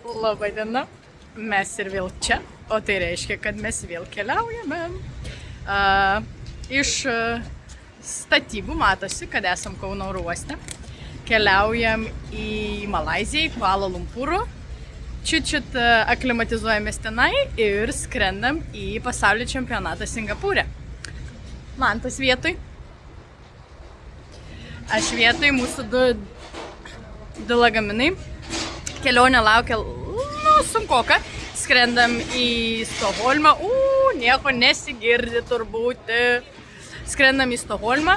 Labai diena, mes ir vėl čia, o tai reiškia, kad mes vėl keliaujame. Iš statybų matosi, kad esam Kauno oro uoste. Keliaujam į Malaiziją, į Kuala Lumpūrą. Čiut aklimatizuojamės tenai ir skrendam į pasaulio čempionatą Singapūre. Mantas vietoj. Aš vietoj, mūsų du lagaminai. Kelionė laukia sunkoka. Skrendam į Stokholmą. Nieko nesigirdi turbūt. Skrendam į Stokholmą,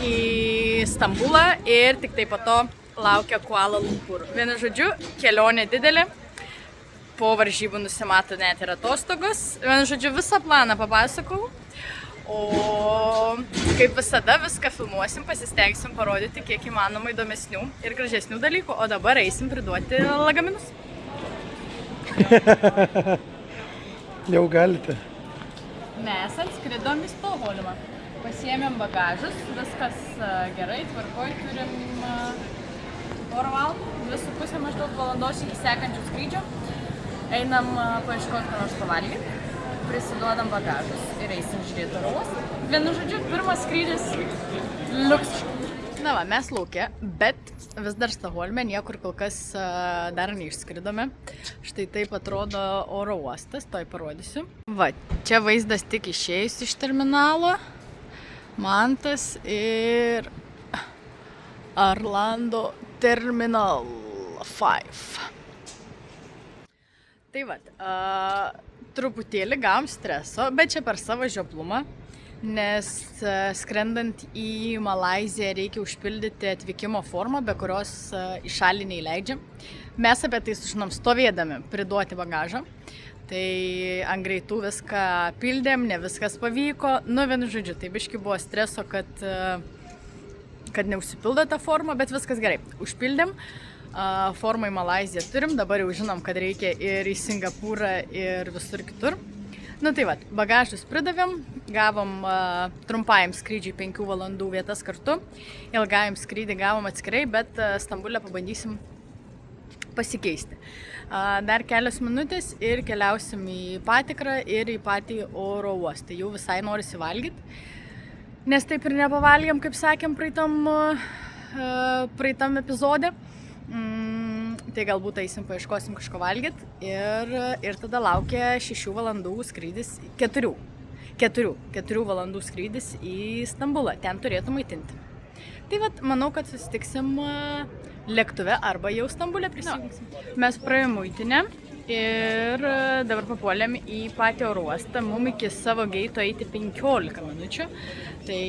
į Stambulą ir tik tai po to laukia Kuala Lumpūrą. Vienu žodžiu, kelionė didelė. Po varžybų nusimato net ir atostogos. Vienu žodžiu, visą planą papasakau. O kaip visada viską filmuosim, pasistengsim parodyti kiek įmanoma įdomesnių ir gražesnių dalykų. O dabar eisim priduoti lagaminus. Jau galite. Mes atskridom į Stokholmą. Pasiėmėm bagažus, viskas gerai, tvarkoj, turim porą valandų, 2,5 maždaug valandos iki sekančių skrydžio. Einam paieškoti ką nors pavalgyti, prisiduodam bagažus ir eisim žiūrėti oro uostą. Vienu žodžiu, pirmas skrydis liuks. Na va, mes laukia, bet vis dar Stokholme, niekur kol kas dar neišskridome. Štai taip atrodo oro uostas, toj parodysiu. Va, čia vaizdas tik išėjus iš terminalo. Mantas ir Orlando Terminal 5. Tai vat, truputėlį gavom streso, bet čia per savo žioplumą, nes skrendant į Malaiziją reikia užpildyti atvykimo formą, be kurios į šalį neįleidžiam. Mes apie tai sužinom stovėdami priduoti bagažą. Tai ant greitų viską pildėm, ne viskas pavyko. Vienu žodžiu, tai biški buvo streso, kad neužsipildo tą formą, bet viskas gerai. Užpildėm. Formą į Malaiziją turim, dabar jau žinom, kad reikia ir į Singapūrą ir visur kitur. Tai va, bagažus pridavėm, gavom trumpajam skrydžiui 5 valandų vietas kartu, ilgajam skrydį gavom atskirai, bet Stambulę pabandysim pasikeisti. Dar kelios minutės ir keliausim į patikrą ir į patį oro uostą. Jau visai norisi valgyti, nes taip ir nepavalgėm, kaip sakėm praeitam epizode. Tai galbūt eisim paieškosim kažko valgyti ir tada laukia 6 valandų skrydis, 4 valandų skrydis į Stambulą, ten turėtų maitinti. Tai vat, manau, kad susitiksim lėktuve arba jau Stambulę prisijungsim. Mes praėjom muitinę ir dabar papuolėm į patį oro uostą. Mum iki savo geito eiti 15 minučių, tai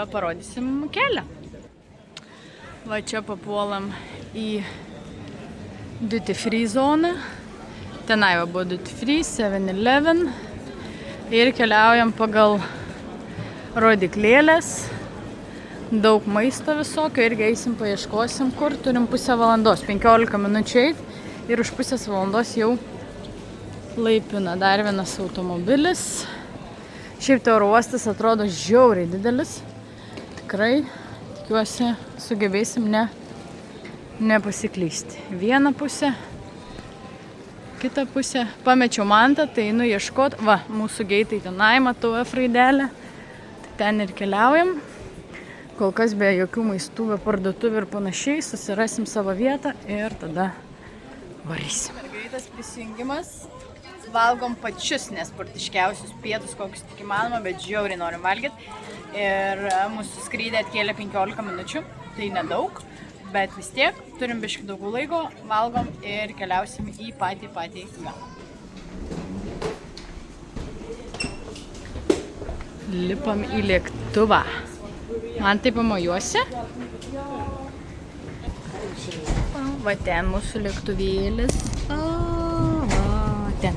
parodysim kelią. Va čia papuolam į duty free zoną. Tenai va buvo duty free, 7-Eleven. Ir keliaujam pagal rodiklėlės. Daug maisto visokio, irgi eisim paieškosim, kur turim pusę valandos, 15 minučių eit. Ir už pusės valandos jau laipina dar vienas automobilis. Šiaip tai oro uostas atrodo žiauriai didelis. Tikrai. Tikiuosi, sugebėsim nepasiklysti. Vieną pusę, kitą pusę. Pamečiau mantą, tai einu ieškot. Va, mūsų geitai tenai, matau F raidelę. Tai ten ir keliaujam. Kol kas be jokių maistų, be parduotuvių ir panašiai. Susirasim savo vietą ir tada varysim. Greitas prisijungimas. Valgom pačius nesportiškiausius pietus, kokius tik įmanoma, bet žiauriai norim valgyti. Ir mūsų skrydį atkėlė 15 minučių, tai nedaug, bet vis tiek turim biškį daugiau laiko, valgom ir keliausim į patį galą. Lipam į lėktuvą. Man tai pamojuosi? Va ten mūsų lėktuvėlis. Va ten.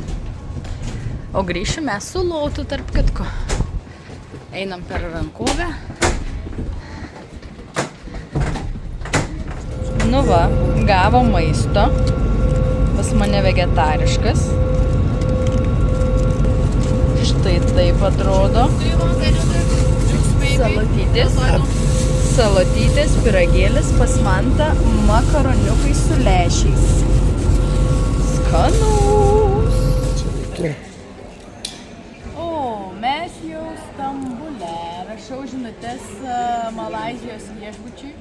O grįšim mes su Lotu tarp kitko. Einam per rankovę. Va, gavom maisto. Pas mane vegetariškas. Štai taip atrodo. Salotytės, pyragėlis, pas Mantą makaroniukai su lęšiais. planus. Sveiki. O, mes jau Stambule. Rašau žinutės Malaizijos viešbučiui,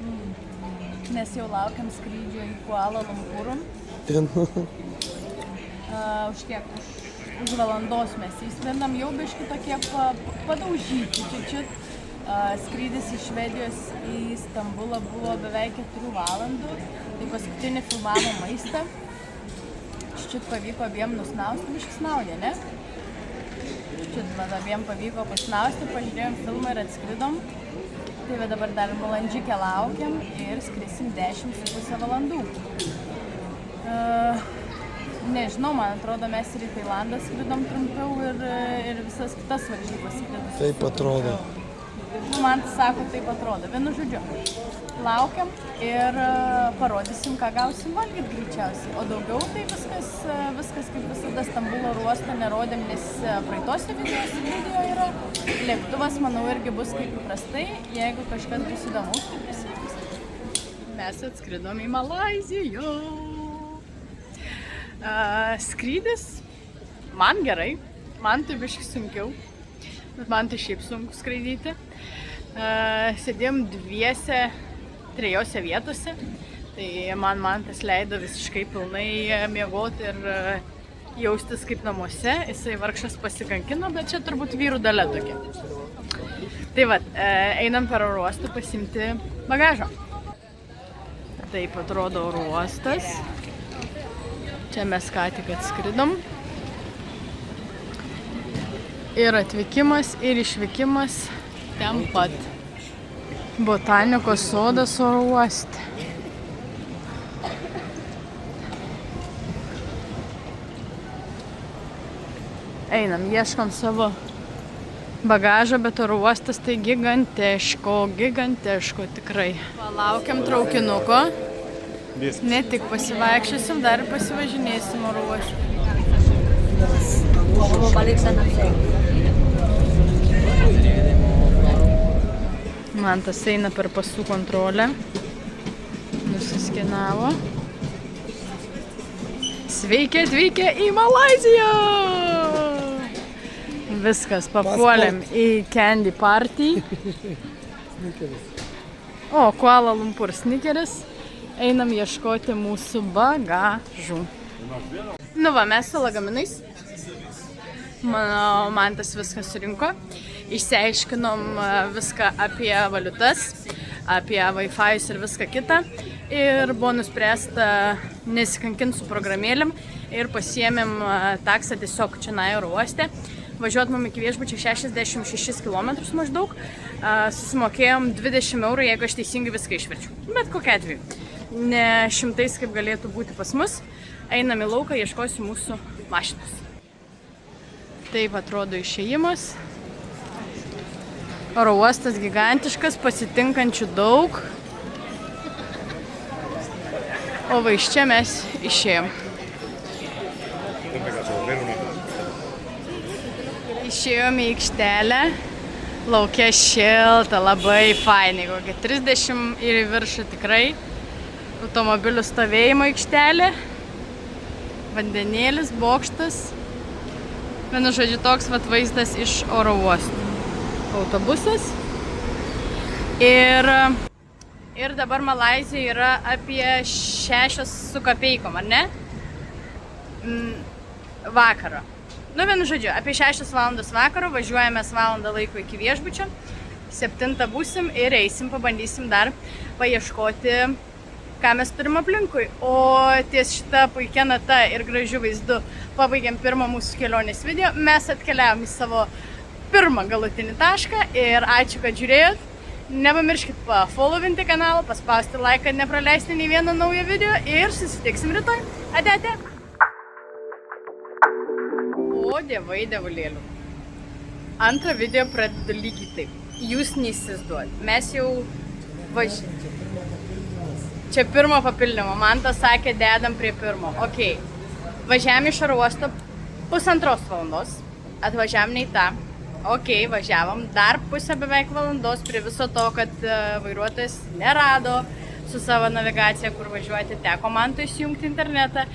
nes jau laukiam skrydžio į Kuala Lumpūrą. Už kiek? Už valandos mes įskrendam, jau biški tokie padaužyti čiut. Skrydis iš Švedijos į Stambulą buvo beveik 4 valandų. Tai paskutinį filmavo maistą. Čiut pavyko abiem nusnausti, biški snaudė, ne? Čiut man abiem pavyko pasnausti, pažiūrėjom filmą ir atskridom. Tai va dabar dar valandžikę laukiam ir skrisim 10,5 valandų. Nežinau, man atrodo, mes ir į Tailandą skridom trumpiau ir visas kitas varžybas skridus. Taip atrodo. Nu, man tai sako, taip atrodo. Vienu žodžiu, laukiam ir parodysim, ką gausim valgyti greičiausiai. O daugiau tai viskas kaip visada Stambulo oro uostą nerodėm, nes praeitose video yra. Lėktuvas, manau, irgi bus kaip įprastai. Jeigu kažkas bus įdomus, tai prisijungs. Mes atskridom į Malaiziją. Skrydis man gerai, man tai biškai sunkiau, bet man tai šiaip sunku skraidyti. Sėdėjom dviese, 3 vietose, tai man tas leido visiškai pilnai miegoti ir jaustis kaip namuose. Jisai vargšas pasikankino, bet čia turbūt vyrų dalia tokia. Tai va, einam per oro uostą pasimti bagažo. Taip atrodo oro uostas. Čia mes ką tik atskridom. Ir atvykimas, ir išvykimas ten pat. Botanikos sodas oro uoste. Einam, ieškom savo bagažą, bet oro uostas tai gigantiško tikrai. Palaukiam traukinuko. Ne tik pasivaikščiosim, dar ir pasivažinėsim oro uoste. Mantas eina per pasų kontrolę. Nusiskenavo. Sveiki atvykę į Malaiziją! Viskas, papuolėm į Candy Party. O, Kuala Lumpur Snickeris. Einam ieškoti mūsų bagažų. Nu va, mes su lagaminais. Mantas viską surinko. Išsiaiškinom viską apie valiutas, apie Wi-Fi ir viską kitą. Ir buvo nuspręsta nesikankinti su programėlėm ir pasiėmėm taksą tiesiog čia oro uoste. Važiuotumėm iki viešbučio 66 km maždaug. Susimokėjom 20 eurų, jeigu aš teisingai viską išverčiu. Bet kokia atveju. Ne šimtais kaip galėtų būti pas mus. Einam į lauką, ieškosiu mūsų mašinos. Taip atrodo išėjimas. Oro uostas gigantiškas, pasitinkančių daug. O va iš čia mes išėjom. Išėjom į aikštelę. Lauke šilta, labai fainai. Kokia 30 ir į viršų tikrai. Automobilių stovėjimo aikštelė. Vandenėlis, bokštas. Vienu žodžiu toks vat vaizdas iš oro uostų. Autobusas. Ir dabar Malaizijoje yra apie 6 su kapeikom, ar ne? Vakaro. Nu, vienu žodžiu, apie 6 valandos vakaro važiuojame valandą laiko iki viešbučio. 7 būsim ir eisim, pabandysim dar paieškoti, ką mes turim aplinkui. O ties šitą puikia nata ir gražiu vaizdu pabaigiam pirmą mūsų kelionės video. Mes atkeliavom į savo pirmą galutinį tašką ir ačiū, kad žiūrėjot. Nepamirškit pafollowinti kanalą, paspausti like, kad nepraleisti nei vieną naują video ir susitiksim rytoj. Ate. O dievai, dievulėlių. Antrą video pradedu lygiai taip. Jūs neįsivaizduojat. Mes jau Čia pirmo papildymo. Mantas sakė, dedam prie pirmo. Ok. Važiavam iš oro uosto 1,5 valandos. Atvažiavam ne į tą. Ok, važiavam dar pusę beveik valandos prie viso to, kad vairuotojas nerado su savo navigacija, kur važiuoti. Teko man to įsijungti internetą.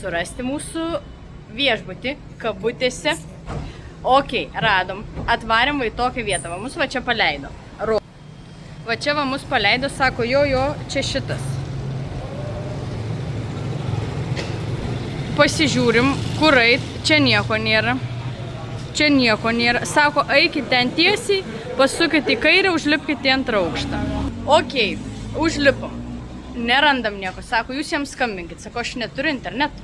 surasti mūsų viešbutį, kabutėse. Ok, radom. Atvarėm va į tokią vietą. Va mus va čia paleido. Va čia va mus paleido, sako, jo, čia šitas. Pasižiūrim, kur eit, čia nieko nėra. Čia nieko nėra. Sako, eikit ten tiesiai, pasukit į kairę, užlipkit į antrą aukštą. Ok, užlipom. Nerandam nieko. Sako, jūs jiems skambinkit. Sako, aš neturiu interneto.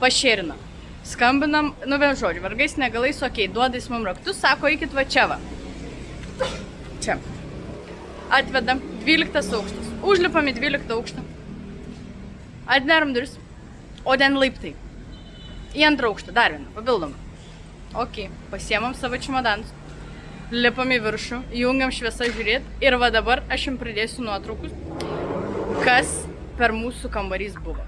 Pašėrino. Skambinam, nu vien žodžiu, vargais negalais, ok, duoda jis mums raktus, sako, eikit va čia va. Čia. Atvedam, 12 aukštas. Užlipam į 12 aukštą. Atneram duris. O ten laiptai. Į antrą aukštą, dar vieną, papildomą. Ok, pasiemam savo čimodanus. Lipam į viršų, jungiam šviesą žiūrėt ir va dabar aš jums pridėsiu nuotraukus, kas per mūsų kambarys buvo.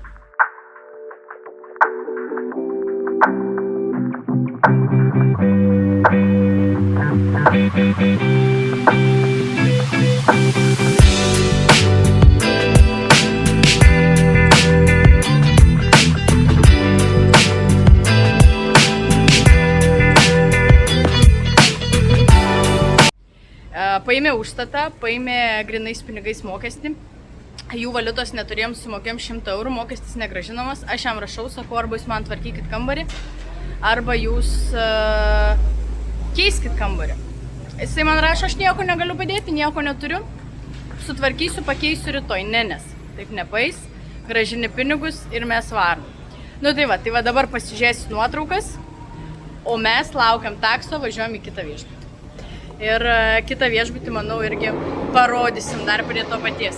Paėmė užstatą, paėmė grinais pinigais mokestį, jų valiutos neturėjom, sumokėm 100 eurų, mokestis negrąžinamas, aš jam rašau, sakau, arba jūs man tvarkykit kambarį, arba jūs keiskit kambarį. Jisai man rašo, aš nieko negaliu padėti, nieko neturiu, sutvarkysiu, pakeisiu rytoj, nes taip nepais, grąžini pinigus ir mes varom. Nu tai va dabar pasižiūrėsiu nuotraukas, o mes laukiam takso, važiuojam į kitą viešbutį. Ir kitą viešbutį, manau, irgi parodysim dar prie to paties.